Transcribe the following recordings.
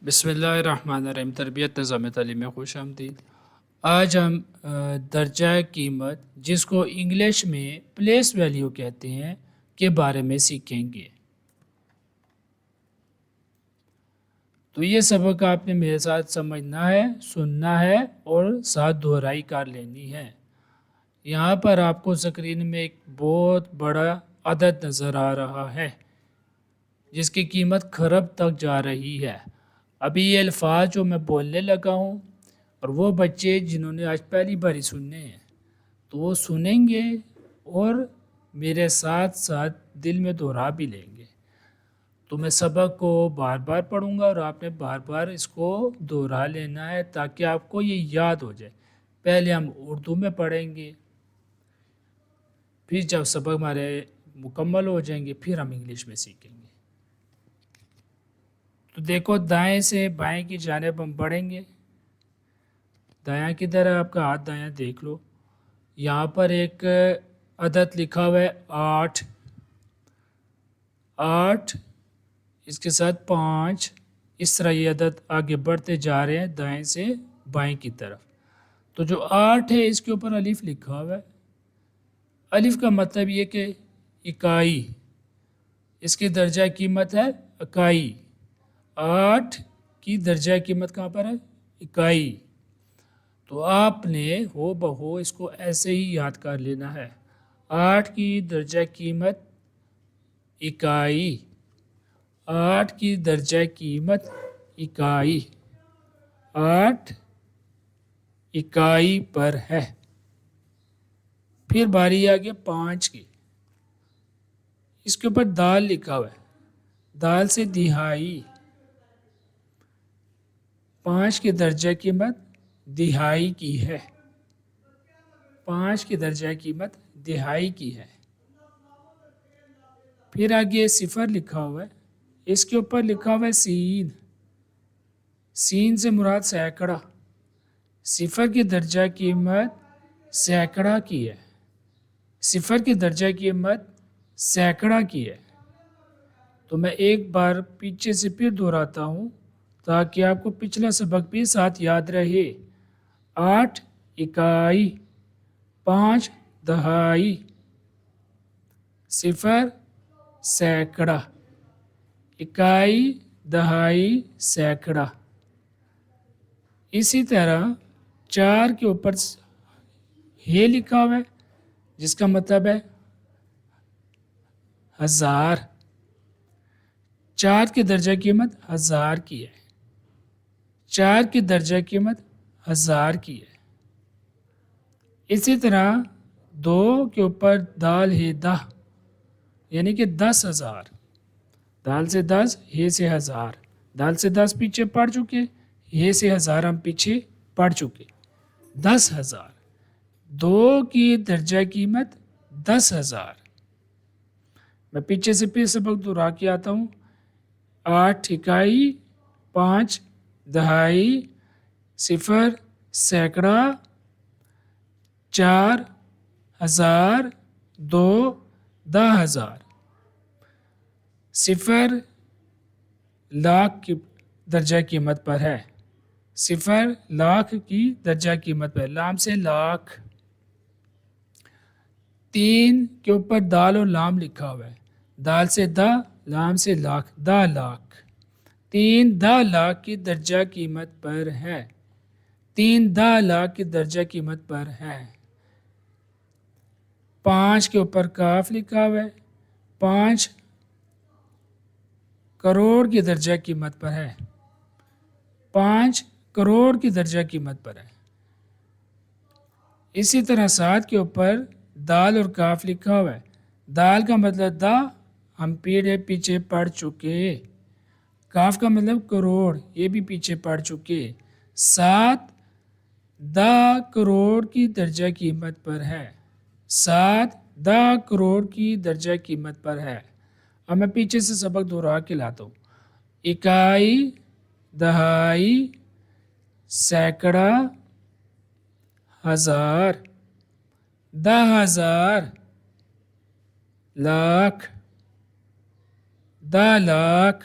بسم اللہ الرحمن الرحیم۔ تربیت نظام تعلیم میں خوش آمدید۔ آج ہم درجہ قیمت، جس کو انگلش میں پلیس ویلیو کہتے ہیں، کے بارے میں سیکھیں گے۔ تو یہ سبق آپ نے میرے ساتھ سمجھنا ہے، سننا ہے اور ساتھ دہرائی کر لینی ہے۔ یہاں پر آپ کو اسکرین میں ایک بہت بڑا عدد نظر آ رہا ہے جس کی قیمت خرب تک جا رہی ہے۔ ابھی یہ الفاظ جو میں بولنے لگا ہوں، اور وہ بچے جنہوں نے آج پہلی باری سننے ہیں تو وہ سنیں گے اور میرے ساتھ ساتھ دل میں دہرا بھی لیں گے۔ تو میں سبق کو بار بار پڑھوں گا اور آپ نے بار بار اس کو دہرا لینا ہے تاکہ آپ کو یہ یاد ہو جائے۔ پہلے ہم اردو میں پڑھیں گے، پھر جب سبق ہمارے مکمل ہو جائیں گے پھر ہم انگلش میں سیکھیں گے۔ تو دیکھو، دائیں سے بائیں کی جانب ہم بڑھیں گے۔ دایاں کی طرف آپ کا ہاتھ دایاں دیکھ لو، یہاں پر ایک عدد لکھا ہوا ہے 8، اس کے ساتھ 5، اس طرح یہ عدد آگے بڑھتے جا رہے ہیں دائیں سے بائیں کی طرف۔ تو جو 8 ہے اس کے اوپر الف لکھا ہوا ہے۔ الف کا مطلب یہ کہ اکائی، اس کی درجہ قیمت ہے اکائی۔ 8 کی درجہ قیمت کہاں پر ہے؟ اکائی۔ تو آپ نے ہو بہو اس کو ایسے ہی یاد کر لینا ہے۔ 8 کی درجہ قیمت اکائی، 8 کی درجہ قیمت اکائی، 8 اکائی پر ہے۔ پھر باری آگے 5 کی، اس کے اوپر دال لکھا ہوا ہے، دال سے دہائی۔ 5 کی درجہ قیمت دہائی کی ہے، 5 کی درجہ قیمت دہائی کی ہے۔ پھر آگے 0 لکھا ہوا ہے، اس کے اوپر لکھا ہوا ہے سین، سین سے مراد سینکڑا۔ 0 کی درجہ قیمت سینکڑا کی ہے، 0 کی درجہ قیمت سینکڑا کی ہے۔ تو میں ایک بار پیچھے سے پھر دہراتا ہوں تاکہ آپ کو پچھلا سبق بھی ساتھ یاد رہے۔ 8 اکائی، 5 دہائی، 0 سینکڑا، اکائی دہائی سینکڑا۔ اسی طرح 4 کے اوپر ہے لکھا ہوا ہے جس کا مطلب ہے ہزار۔ 4 کی درجہ قیمت 1000 کی ہے، 4 کی درجہ قیمت 1000 کی ہے۔ اسی طرح 2 کے اوپر دال ہے 10، یعنی کہ 10,000۔ دال سے 10، ہے سے 1000، دال سے 10 پیچھے پڑ چکے، ہے سے 1000 ہم پیچھے پڑ چکے، 10,000۔ 2 کی درجہ قیمت 10,000۔ میں پیچھے سے پھر سبق دہرا کے آتا ہوں۔ 8 اکائی، 5 دہائی، 0 سینکڑا، 4 1000، 2 10,000۔ 0 لاکھ کی درجہ قیمت پر ہے، 0 لاکھ کی درجہ قیمت پر، لام سے لاکھ۔ 3 کے اوپر دال اور لام لکھا ہوا ہے، دال سے دا، لام سے لاکھ، 10 لاکھ۔ 3 10 لاکھ کی درجہ قیمت پر ہے، 3 10 لاکھ کی درجہ قیمت پر ہے۔ 5 کے اوپر کاف لکھا ہوا ہے، 5 کروڑ کی درجہ قیمت پر ہے، 5 کروڑ کی درجہ قیمت پر ہے۔ اسی طرح 7 کے اوپر دال اور کاف لکھا ہوا ہے، دال کا مطلب دا، ہم پیچھے پڑ چکے، کاف کا مطلب کروڑ، یہ بھی پیچھے پڑ چکے۔ 7 10 کروڑ کی درجہ قیمت پر ہے، 7 10 کروڑ کی درجہ قیمت پر ہے۔ اب میں پیچھے سے سبق دہرا کے لاتا ہوں۔ اکائی، دہائی، سینکڑا، ہزار، 10,000، lakh, 10 lakh,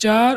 4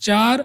4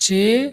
6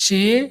6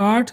8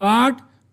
8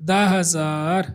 10,000,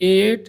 8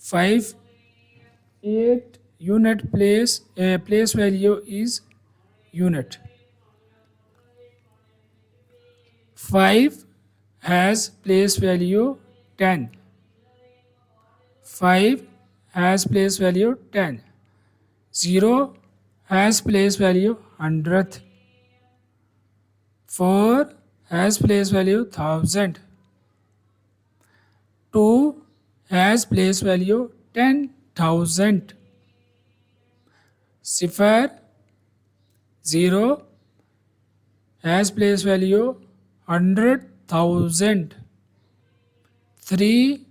5 8 unit place value is unit. 5 has place value 10. 5 has place value 10. 0 has place value 100. 4 has place value 1000. 2 has place value 10,000. 0 has place value 100,000. 3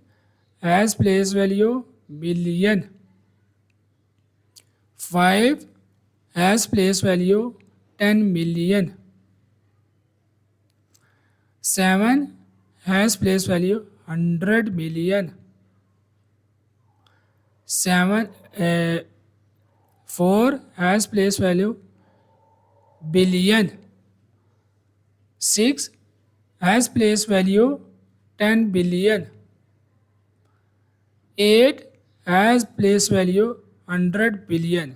has place value million. 5 has place value 10 million. 7 has place value 100 million. 4 has place value billion. 6 has place value 10 billion. 8 has place value 100 billion.